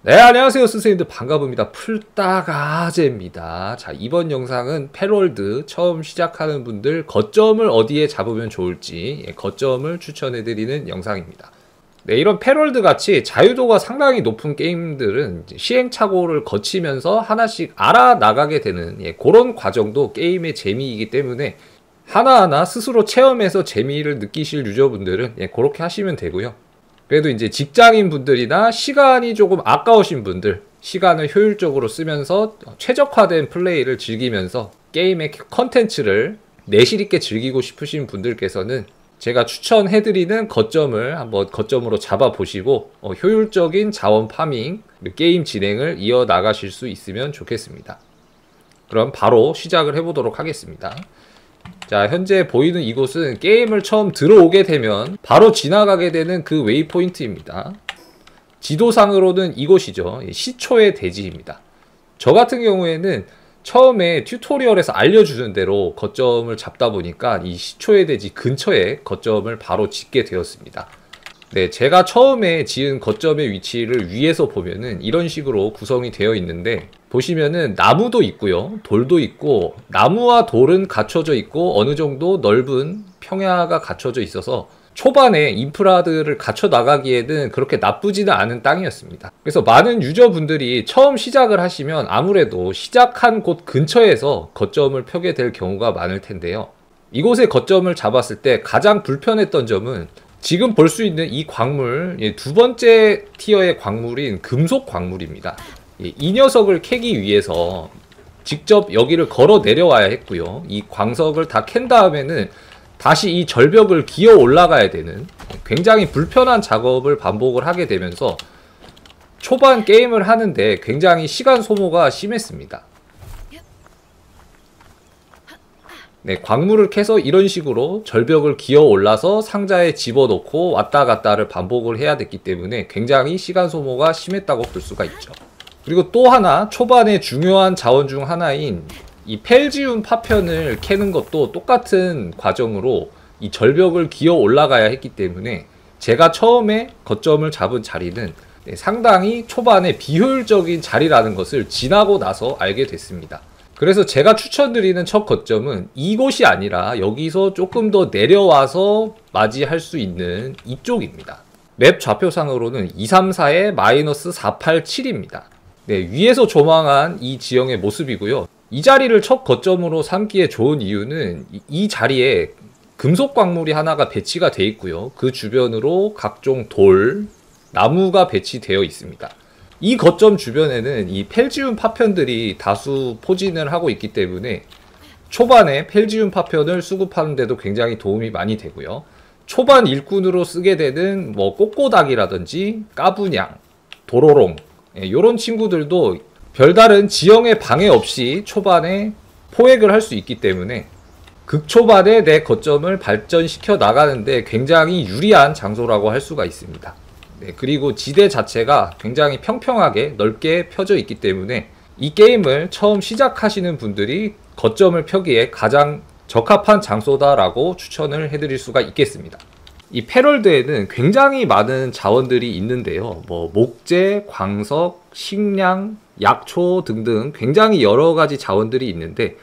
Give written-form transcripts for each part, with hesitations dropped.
네, 안녕하세요 선생님들 반갑습니다. 풀따가제입니다. 자, 이번 영상은 패럴드 처음 시작하는 분들 거점을 어디에 잡으면 좋을지 거점을 추천해드리는 영상입니다. 네, 이런 패럴드 같이 자유도가 상당히 높은 게임들은 시행착오를 거치면서 하나씩 알아나가게 되는 그런 과정도 게임의 재미이기 때문에 하나하나 스스로 체험해서 재미를 느끼실 유저분들은 그렇게 하시면 되고요. 그래도 이제 직장인 분들이나 시간이 조금 아까우신 분들, 시간을 효율적으로 쓰면서 최적화된 플레이를 즐기면서 게임의 컨텐츠를 내실 있게 즐기고 싶으신 분들께서는 제가 추천해드리는 거점을 한번 거점으로 잡아보시고 효율적인 자원 파밍, 게임 진행을 이어나가실 수 있으면 좋겠습니다. 그럼 바로 시작을 해보도록 하겠습니다. 자, 현재 보이는 이곳은 게임을 처음 들어오게 되면 바로 지나가게 되는 그 웨이포인트입니다. 지도상으로는 이곳이죠. 시초의 대지입니다. 저 같은 경우에는 처음에 튜토리얼에서 알려주는 대로 거점을 잡다 보니까 이 시초의 대지 근처에 거점을 바로 짓게 되었습니다. 네, 제가 처음에 지은 거점의 위치를 위에서 보면은 이런 식으로 구성이 되어 있는데, 보시면은 나무도 있고요, 돌도 있고, 나무와 돌은 갖춰져 있고 어느 정도 넓은 평야가 갖춰져 있어서 초반에 인프라들을 갖춰 나가기에는 그렇게 나쁘지는 않은 땅이었습니다. 그래서 많은 유저분들이 처음 시작을 하시면 아무래도 시작한 곳 근처에서 거점을 펴게 될 경우가 많을 텐데요. 이곳에 거점을 잡았을 때 가장 불편했던 점은 지금 볼 수 있는 이 광물, 두 번째 티어의 광물인 금속 광물입니다. 이 녀석을 캐기 위해서 직접 여기를 걸어 내려와야 했고요. 이 광석을 다 캔 다음에는 다시 이 절벽을 기어 올라가야 되는 굉장히 불편한 작업을 반복을 하게 되면서 초반 게임을 하는데 굉장히 시간 소모가 심했습니다. 네, 광물을 캐서 이런 식으로 절벽을 기어 올라서 상자에 집어넣고 왔다 갔다를 반복을 해야 됐기 때문에 굉장히 시간 소모가 심했다고 볼 수가 있죠. 그리고 또 하나, 초반에 중요한 자원 중 하나인 이 펠지움 파편을 캐는 것도 똑같은 과정으로 이 절벽을 기어 올라가야 했기 때문에 제가 처음에 거점을 잡은 자리는 상당히 초반에 비효율적인 자리라는 것을 지나고 나서 알게 됐습니다. 그래서 제가 추천드리는 첫 거점은 이곳이 아니라 여기서 조금 더 내려와서 맞이할 수 있는 이쪽입니다. 맵 좌표상으로는 234에 -487입니다. 네, 위에서 조망한 이 지형의 모습이고요. 이 자리를 첫 거점으로 삼기에 좋은 이유는 이 자리에 금속 광물이 하나가 배치가 되어 있고요. 그 주변으로 각종 돌, 나무가 배치되어 있습니다. 이 거점 주변에는 이 펠지움 파편들이 다수 포진을 하고 있기 때문에 초반에 펠지움 파편을 수급하는 데도 굉장히 도움이 많이 되고요. 초반 일꾼으로 쓰게 되는 꼬꼬닥이라든지 까분양, 도로롱, 이런 친구들도 별다른 지형의 방해 없이 초반에 포획을 할 수 있기 때문에 극초반에 내 거점을 발전시켜 나가는데 굉장히 유리한 장소라고 할 수가 있습니다. 네, 그리고 지대 자체가 굉장히 평평하게 넓게 펴져 있기 때문에 이 게임을 처음 시작하시는 분들이 거점을 펴기에 가장 적합한 장소다라고 추천을 해드릴 수가 있겠습니다. 이 패럴드에는 굉장히 많은 자원들이 있는데요. 목재, 광석, 식량, 약초 등등 굉장히 여러가지 자원들이 있는데,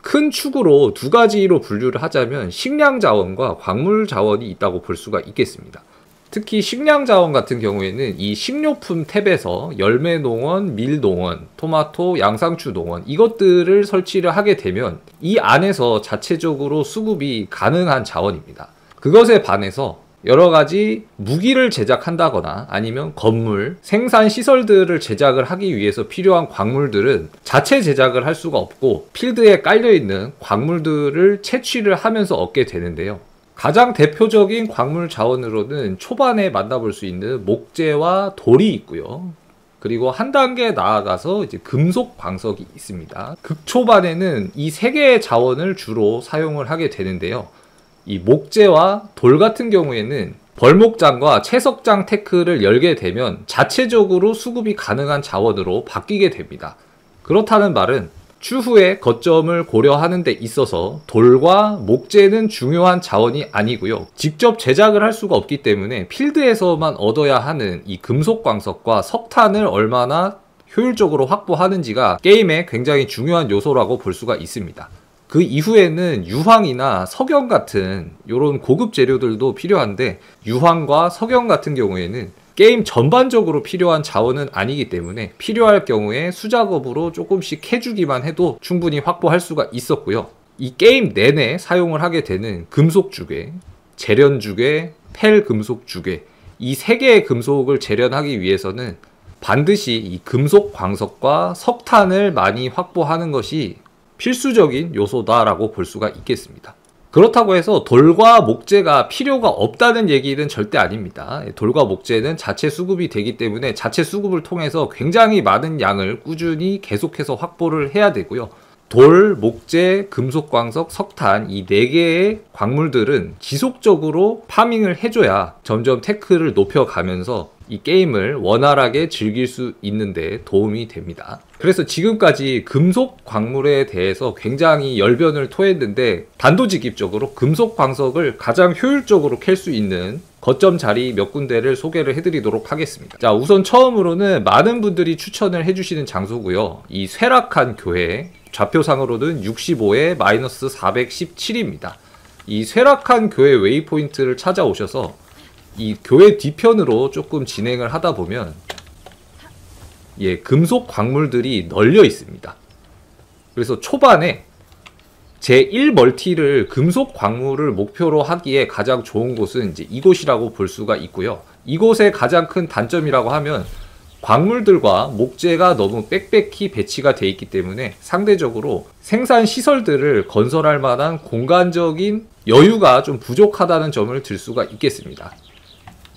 큰 축으로 두 가지로 분류를 하자면 식량 자원과 광물 자원이 있다고 볼 수가 있겠습니다. 특히 식량 자원 같은 경우에는 이 식료품 탭에서 열매 농원, 밀 농원, 토마토, 양상추 농원, 이것들을 설치를 하게 되면 이 안에서 자체적으로 수급이 가능한 자원입니다. 그것에 반해서 여러가지 무기를 제작한다거나 아니면 건물, 생산 시설들을 제작을 하기 위해서 필요한 광물들은 자체 제작을 할 수가 없고 필드에 깔려있는 광물들을 채취를 하면서 얻게 되는데요. 가장 대표적인 광물 자원으로는 초반에 만나볼 수 있는 목재와 돌이 있고요. 그리고 한 단계 나아가서 이제 금속 광석이 있습니다. 극초반에는 이 세 개의 자원을 주로 사용을 하게 되는데요. 이 목재와 돌 같은 경우에는 벌목장과 채석장 테크를 열게 되면 자체적으로 수급이 가능한 자원으로 바뀌게 됩니다. 그렇다는 말은 추후에 거점을 고려하는 데 있어서 돌과 목재는 중요한 자원이 아니고요. 직접 제작을 할 수가 없기 때문에 필드에서만 얻어야 하는 이 금속 광석과 석탄을 얼마나 효율적으로 확보하는지가 게임의 굉장히 중요한 요소라고 볼 수가 있습니다. 그 이후에는 유황이나 석영 같은 이런 고급 재료들도 필요한데, 유황과 석영 같은 경우에는 게임 전반적으로 필요한 자원은 아니기 때문에 필요할 경우에 수작업으로 조금씩 해주기만 해도 충분히 확보할 수가 있었고요. 이 게임 내내 사용을 하게 되는 금속주괴, 재련주괴, 펠금속주괴, 이 세 개의 금속을 재련하기 위해서는 반드시 이 금속 광석과 석탄을 많이 확보하는 것이 필수적인 요소다라고 볼 수가 있겠습니다. 그렇다고 해서 돌과 목재가 필요가 없다는 얘기는 절대 아닙니다. 돌과 목재는 자체 수급이 되기 때문에 자체 수급을 통해서 굉장히 많은 양을 꾸준히 계속해서 확보를 해야 되고요. 돌, 목재, 금속광석, 석탄 이 4개의 광물들은 지속적으로 파밍을 해줘야 점점 테크를 높여가면서 이 게임을 원활하게 즐길 수 있는데 도움이 됩니다. 그래서 지금까지 금속 광물에 대해서 굉장히 열변을 토했는데, 단도직입적으로 금속 광석을 가장 효율적으로 캘 수 있는 거점 자리 몇 군데를 소개를 해드리도록 하겠습니다. 자, 우선 처음으로는 많은 분들이 추천을 해주시는 장소고요. 이 쇠락한 교회, 좌표상으로는 65에 마이너스 417입니다. 이 쇠락한 교회 웨이포인트를 찾아오셔서 이 교회 뒤편으로 조금 진행을 하다 보면 금속 광물들이 널려 있습니다. 그래서 초반에 제1멀티를 금속 광물을 목표로 하기에 가장 좋은 곳은 이제 이곳이라고 볼 수가 있고요. 이곳의 가장 큰 단점이라고 하면 광물들과 목재가 너무 빽빽히 배치가 되어 있기 때문에 상대적으로 생산 시설들을 건설할 만한 공간적인 여유가 좀 부족하다는 점을 들 수가 있겠습니다.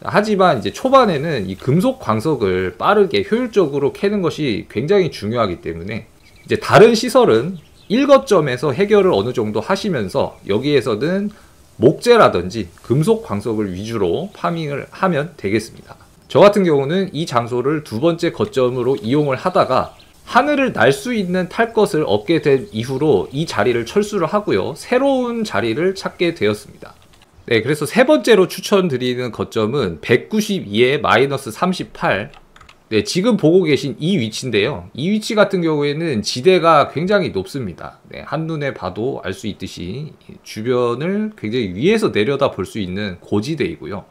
하지만 이제 초반에는 이 금속 광석을 빠르게 효율적으로 캐는 것이 굉장히 중요하기 때문에 이제 다른 시설은 1거점에서 해결을 어느 정도 하시면서 여기에서는 목재라든지 금속 광석을 위주로 파밍을 하면 되겠습니다. 저 같은 경우는 이 장소를 두 번째 거점으로 이용을 하다가 하늘을 날 수 있는 탈 것을 얻게 된 이후로 이 자리를 철수를 하고요. 새로운 자리를 찾게 되었습니다. 네, 그래서 세 번째로 추천드리는 거점은 192에 마이너스 38. 네, 지금 보고 계신 이 위치인데요. 이 위치 같은 경우에는 지대가 굉장히 높습니다. 네, 한눈에 봐도 알 수 있듯이 주변을 굉장히 위에서 내려다 볼 수 있는 고지대이고요.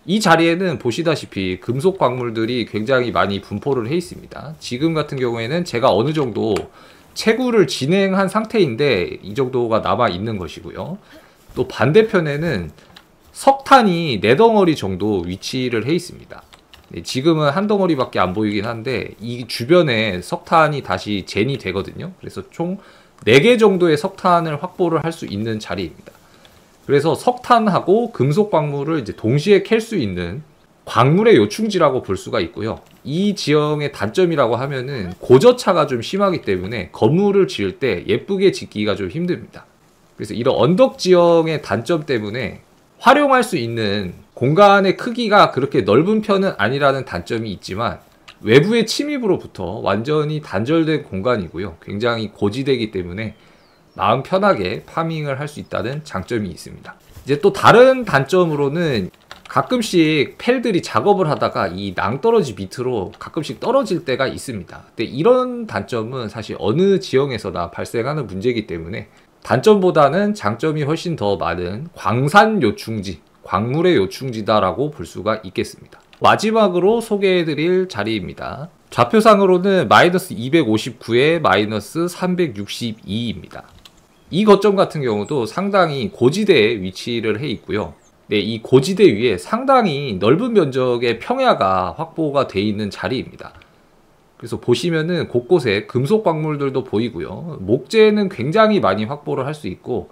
이 자리에는 보시다시피 금속 광물들이 굉장히 많이 분포를 해 있습니다. 지금 같은 경우에는 제가 어느 정도 채굴을 진행한 상태인데 이 정도가 남아 있는 것이고요. 또 반대편에는 석탄이 4덩어리 정도 위치를 해 있습니다. 네, 지금은 한 덩어리밖에 안 보이긴 한데 이 주변에 석탄이 다시 젠이 되거든요. 그래서 총 4개 정도의 석탄을 확보를 할 수 있는 자리입니다. 그래서 석탄하고 금속 광물을 이제 동시에 캘 수 있는 광물의 요충지라고 볼 수가 있고요. 이 지형의 단점이라고 하면은 고저차가 좀 심하기 때문에 건물을 지을 때 예쁘게 짓기가 좀 힘듭니다. 그래서 이런 언덕 지형의 단점 때문에 활용할 수 있는 공간의 크기가 그렇게 넓은 편은 아니라는 단점이 있지만 외부의 침입으로부터 완전히 단절된 공간이고요. 굉장히 고지대이기 때문에 마음 편하게 파밍을 할 수 있다는 장점이 있습니다. 이제 또 다른 단점으로는 가끔씩 펠들이 작업을 하다가 이 낭떠러지 밑으로 가끔씩 떨어질 때가 있습니다. 근데 이런 단점은 사실 어느 지형에서나 발생하는 문제이기 때문에 단점보다는 장점이 훨씬 더 많은 광산 요충지, 광물의 요충지다라고 볼 수가 있겠습니다. 마지막으로 소개해드릴 자리입니다. 좌표상으로는 마이너스 259에 마이너스 362입니다. 이 거점 같은 경우도 상당히 고지대에 위치를 해 있고요. 네, 이 고지대 위에 상당히 넓은 면적의 평야가 확보가 되어 있는 자리입니다. 그래서 보시면은 곳곳에 금속 광물들도 보이고요. 목재는 굉장히 많이 확보를 할 수 있고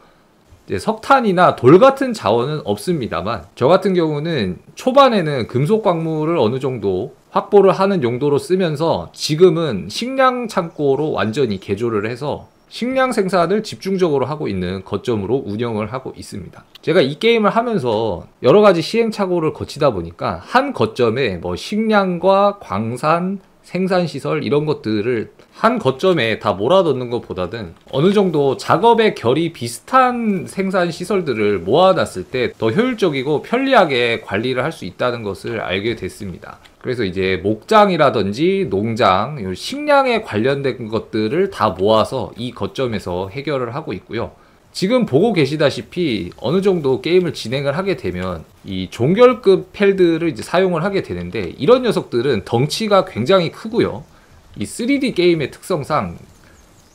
이제 석탄이나 돌 같은 자원은 없습니다만 저 같은 경우는 초반에는 금속 광물을 어느 정도 확보를 하는 용도로 쓰면서 지금은 식량 창고로 완전히 개조를 해서 식량 생산을 집중적으로 하고 있는 거점으로 운영을 하고 있습니다. 제가 이 게임을 하면서 여러 가지 시행착오를 거치다 보니까 한 거점에 뭐 식량과 광산, 생산시설 이런 것들을 한 거점에 다 몰아넣는 것보다는 어느 정도 작업의 결이 비슷한 생산시설들을 모아놨을 때 더 효율적이고 편리하게 관리를 할 수 있다는 것을 알게 됐습니다. 그래서 이제 목장이라든지 농장, 식량에 관련된 것들을 다 모아서 이 거점에서 해결을 하고 있고요. 지금 보고 계시다시피 어느 정도 게임을 진행을 하게 되면 이 종결급 펠들을 이제 사용을 하게 되는데, 이런 녀석들은 덩치가 굉장히 크고요. 이 3D 게임의 특성상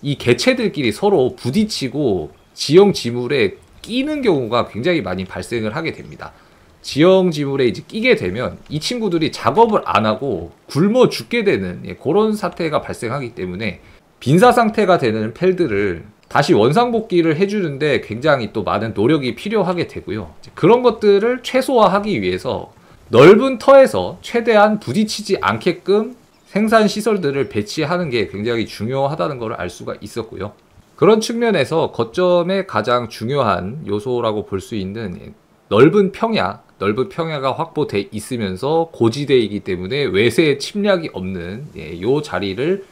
이 개체들끼리 서로 부딪히고 지형 지물에 끼는 경우가 굉장히 많이 발생을 하게 됩니다. 지형 지물에 이제 끼게 되면 이 친구들이 작업을 안 하고 굶어 죽게 되는 그런 사태가 발생하기 때문에 빈사 상태가 되는 펠들을 다시 원상복귀를 해주는데 굉장히 또 많은 노력이 필요하게 되고요. 그런 것들을 최소화하기 위해서 넓은 터에서 최대한 부딪히지 않게끔 생산 시설들을 배치하는 게 굉장히 중요하다는 걸 알 수가 있었고요. 그런 측면에서 거점의 가장 중요한 요소라고 볼 수 있는 넓은 평야가 확보돼 있으면서 고지대이기 때문에 외세 침략이 없는 요 자리를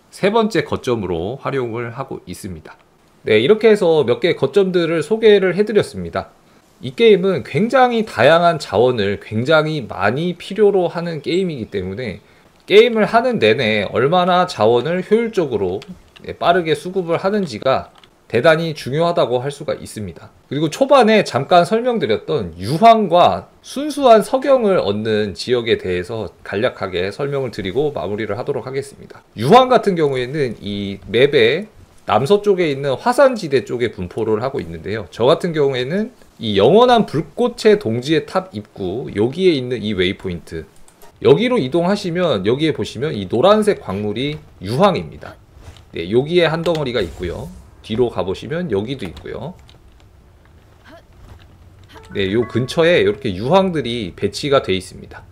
세 번째 거점으로 활용을 하고 있습니다. 네, 이렇게 해서 몇 개의 거점들을 소개를 해드렸습니다. 이 게임은 굉장히 다양한 자원을 굉장히 많이 필요로 하는 게임이기 때문에 게임을 하는 내내 얼마나 자원을 효율적으로 빠르게 수급을 하는지가 대단히 중요하다고 할 수가 있습니다. 그리고 초반에 잠깐 설명드렸던 유황과 순수한 석영을 얻는 지역에 대해서 간략하게 설명을 드리고 마무리를 하도록 하겠습니다. 유황 같은 경우에는 이 맵의 남서쪽에 있는 화산지대 쪽에 분포를 하고 있는데요. 저 같은 경우에는 이 영원한 불꽃의 동지의 탑 입구, 여기에 있는 이 웨이포인트, 여기로 이동하시면 여기에 보시면 이 노란색 광물이 유황입니다. 네, 여기에 한 덩어리가 있고요. 뒤로 가보시면 여기도 있고요. 네, 요 근처에 이렇게 유황들이 배치가 되어 있습니다.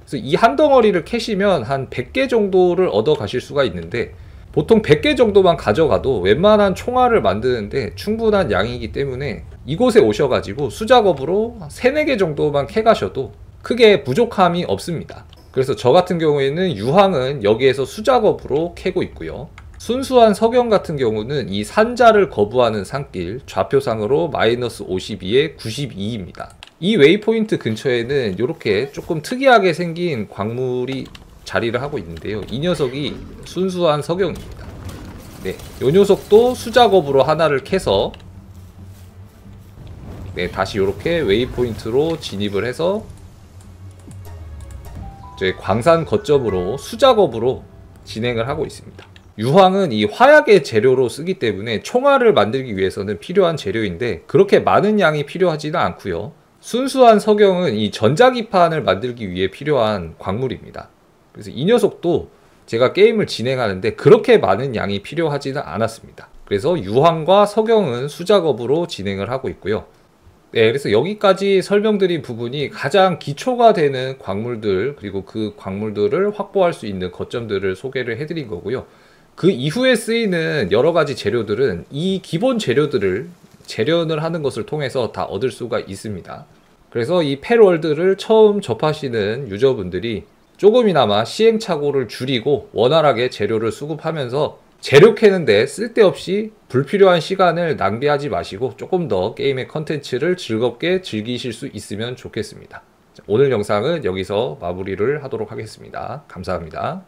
그래서 이 한 덩어리를 캐시면 한 100개 정도를 얻어 가실 수가 있는데, 보통 100개 정도만 가져가도 웬만한 총알을 만드는데 충분한 양이기 때문에 이곳에 오셔가지고 수작업으로 3, 4개 정도만 캐가셔도 크게 부족함이 없습니다. 그래서 저 같은 경우에는 유황은 여기에서 수작업으로 캐고 있고요. 순수한 석영 같은 경우는 이 산자를 거부하는 산길, 좌표상으로 마이너스 52에 92입니다. 이 웨이포인트 근처에는 이렇게 조금 특이하게 생긴 광물이 자리를 하고 있는데요. 이 녀석이 순수한 석영입니다. 네, 이 녀석도 수작업으로 하나를 캐서 네, 다시 이렇게 웨이포인트로 진입을 해서 저희 광산 거점으로 수작업으로 진행을 하고 있습니다. 유황은 이 화약의 재료로 쓰기 때문에 총알을 만들기 위해서는 필요한 재료인데 그렇게 많은 양이 필요하지는 않고요. 순수한 석영은 이 전자기판을 만들기 위해 필요한 광물입니다. 그래서 이 녀석도 제가 게임을 진행하는데 그렇게 많은 양이 필요하지는 않았습니다. 그래서 유황과 석영은 수작업으로 진행을 하고 있고요. 네, 그래서 여기까지 설명드린 부분이 가장 기초가 되는 광물들, 그리고 그 광물들을 확보할 수 있는 거점들을 소개를 해드린 거고요. 그 이후에 쓰이는 여러 가지 재료들은 이 기본 재료들을 재련을 하는 것을 통해서 다 얻을 수가 있습니다. 그래서 이 펠월드를 처음 접하시는 유저분들이 조금이나마 시행착오를 줄이고 원활하게 재료를 수급하면서 재료 캐는데 쓸데없이 불필요한 시간을 낭비하지 마시고 조금 더 게임의 컨텐츠를 즐겁게 즐기실 수 있으면 좋겠습니다. 오늘 영상은 여기서 마무리를 하도록 하겠습니다. 감사합니다.